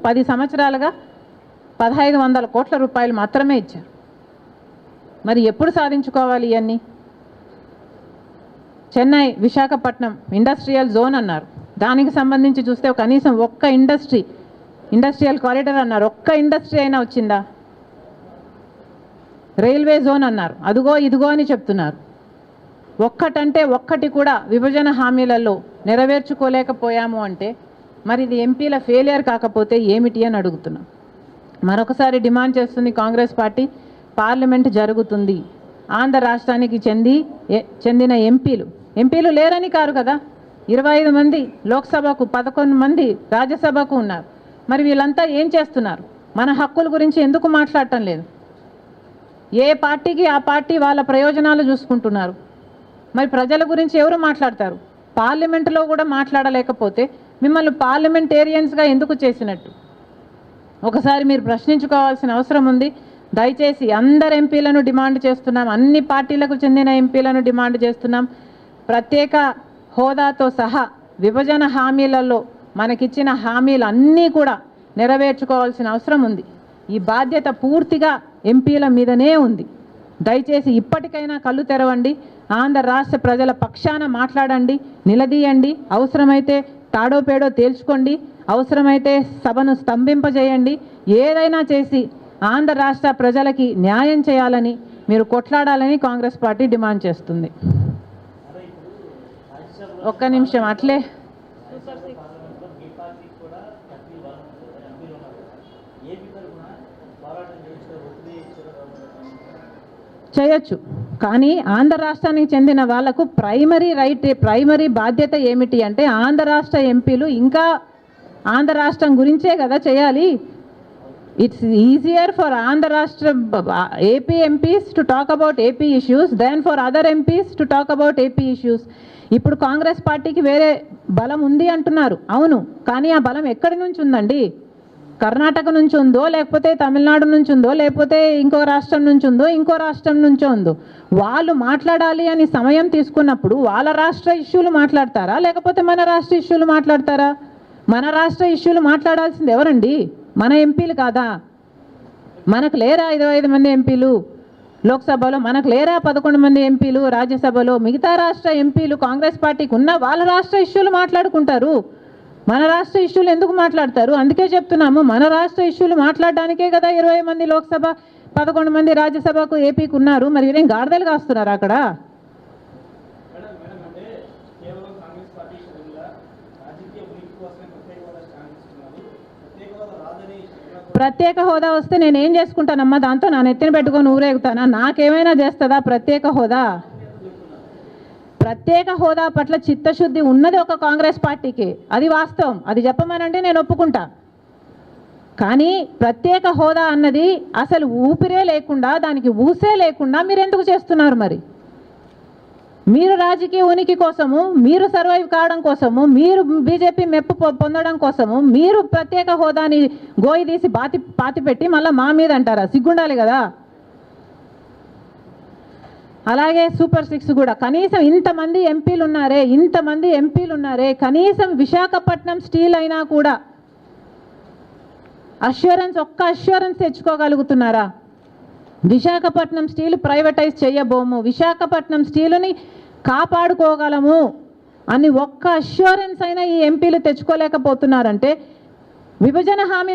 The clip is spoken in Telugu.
10 సంవత్సరాలుగా 1500 కోట్ల రూపాయలు మాత్రమే ఇచ్చారు. మరి ఎప్పుడు సాధించుకోవాలి ఇవన్నీ? చెన్నై విశాఖపట్నం ఇండస్ట్రియల్ జోన్ అన్నారు, దానికి సంబంధించి చూస్తే కనీసం ఒక్క ఇండస్ట్రియల్ కారిడార్ అన్నారు, ఒక్క ఇండస్ట్రీ అయినా వచ్చిందా? రైల్వే జోన్ అన్నారు, అదుగో ఇదిగో అని చెప్తున్నారు. ఒక్కటంటే ఒక్కటి కూడా విభజన హామీలలో నెరవేర్చుకోలేకపోయాము అంటే మరి ఇది ఎంపీల ఫెయిలియర్ కాకపోతే ఏమిటి అని అడుగుతున్నాం. మరొకసారి డిమాండ్ చేస్తుంది కాంగ్రెస్ పార్టీ, పార్లమెంట్ జరుగుతుంది, ఆంధ్ర రాష్ట్రానికి చెందిన ఎంపీలు లేరని కారు కదా, 25 మంది లోక్సభకు, 11 మంది రాజ్యసభకు ఉన్నారు. మరి వీళ్ళంతా ఏం చేస్తున్నారు? మన హక్కుల గురించి ఎందుకు మాట్లాడటం లేదు? ఏ పార్టీకి ఆ పార్టీ వాళ్ళ ప్రయోజనాలు చూసుకుంటున్నారు. మరి ప్రజల గురించి ఎవరు మాట్లాడతారు? పార్లమెంటులో కూడా మాట్లాడలేకపోతే మిమ్మల్ని పార్లమెంటేరియన్స్గా ఎందుకు చేసినట్టు ఒకసారి మీరు ప్రశ్నించుకోవాల్సిన అవసరం ఉంది. దయచేసి అందరు ఎంపీలను డిమాండ్ చేస్తున్నాం, అన్ని పార్టీలకు చెందిన ఎంపీలను డిమాండ్ చేస్తున్నాం. ప్రత్యేక హోదాతో సహా విభజన హామీలలో మనకిచ్చిన హామీలు అన్నీ కూడా నెరవేర్చుకోవాల్సిన అవసరం ఉంది. ఈ బాధ్యత పూర్తిగా ఎంపీల మీదనే ఉంది. దయచేసి ఇప్పటికైనా కళ్ళు తెరవండి, ఆంధ్ర రాష్ట్ర ప్రజల పక్షాన మాట్లాడండి, నిలదీయండి, అవసరమైతే తాడో పేడో తేల్చుకోండి, అవసరమైతే సభను స్తంభింపజేయండి, ఏదైనా చేసి ఆంధ్ర రాష్ట్ర ప్రజలకి న్యాయం చేయాలని మీరు కొట్లాడాలని కాంగ్రెస్ పార్టీ డిమాండ్ చేస్తుంది. ఒక్క నిమిషం అట్లే చేయొచ్చు, కానీ ఆంధ్ర రాష్ట్రానికి చెందిన వాళ్లకు ప్రైమరీ బాధ్యత ఏమిటి అంటే ఆంధ్ర రాష్ట్ర ఎంపీలు ఇంకా ఆంధ్ర రాష్ట్రం గురించే కదా చేయాలి. ఇట్స్ ఈజియర్ ఫర్ ఆంధ్ర రాష్ట్ర AP MPs to talk about AP issues then for other MPs to talk about AP issues. ఇప్పుడు కాంగ్రెస్ పార్టీకి వేరే బలం ఉంది అంటున్నారు, అవును, కానీ ఆ బలం ఎక్కడి నుంచి ఉందండి? కర్ణాటక నుంచి ఉందో, లేకపోతే తమిళనాడు నుంచి ఉందో, లేకపోతే ఇంకో రాష్ట్రం నుంచి ఉందో, ఇంకో రాష్ట్రం నుంచో ఉందో. వాళ్ళు మాట్లాడాలి అని సమయం తీసుకున్నప్పుడు వాళ్ళ రాష్ట్ర ఇష్యూలు మాట్లాడతారా, లేకపోతే మన రాష్ట్ర ఇష్యూలు మాట్లాడతారా? మన రాష్ట్ర ఇష్యూలు మాట్లాడాల్సింది ఎవరండి? మన ఎంపీలు కాదా? మనకు లేరా 25 మంది ఎంపీలు లోక్సభలో? మనకు లేరా 11 మంది ఎంపీలు రాజ్యసభలో? మిగతా రాష్ట్ర ఎంపీలు కాంగ్రెస్ పార్టీకి ఉన్న వాళ్ళ రాష్ట్ర ఇష్యూలు మాట్లాడుకుంటారు, మన రాష్ట్ర ఇష్యూలు ఎందుకు మాట్లాడతారు? అందుకే చెప్తున్నాము, మన రాష్ట్ర ఇష్యూలు మాట్లాడడానికే కదా 20 మంది లోక్సభ, 11 మంది రాజ్యసభకు ఏపీకి ఉన్నారు. మరి వీరేం గాడిదలు కాస్తున్నారు అక్కడ? ప్రత్యేక హోదా వస్తే నేనేం చేసుకుంటానమ్మా? దాంతో నా నెత్తిన పెట్టుకొని ఊరేగుతానా? నాకేమైనా చేస్తుందా ప్రత్యేక హోదా? ప్రత్యేక హోదా పట్ల చిత్తశుద్ధి ఉన్నది ఒక కాంగ్రెస్ పార్టీకి, అది వాస్తవం, అది చెప్పమనండి, నేను ఒప్పుకుంటా. కానీ ప్రత్యేక హోదా అన్నది అసలు ఊపిరే లేకుండా, దానికి ఊసే లేకుండా మీరు ఎందుకు చేస్తున్నారు? మరి మీరు రాజకీయ ఉనికి కోసము, మీరు సర్వైవ్ కావడం కోసము, మీరు బీజేపీ మెప్పు పొందడం కోసము మీరు ప్రత్యేక హోదాని గోయి తీసి పాతి పెట్టి మళ్ళీ మా మీద అంటారా? సిగ్గుండాలి కదా. అలాగే సూపర్ 6 కూడా కనీసం ఇంతమంది ఎంపీలు ఉన్నారే, కనీసం విశాఖపట్నం స్టీల్ అయినా కూడా ఒక్క అష్యూరెన్స్ తెచ్చుకోగలుగుతున్నారా? విశాఖపట్నం స్టీల్ ప్రైవేటైజ్ చేయబోము, విశాఖపట్నం స్టీలుని కాపాడుకోగలము అని ఒక్క అష్యూరెన్స్ అయినా ఈ ఎంపీలు తెచ్చుకోలేకపోతున్నారంటే విభజన హామీ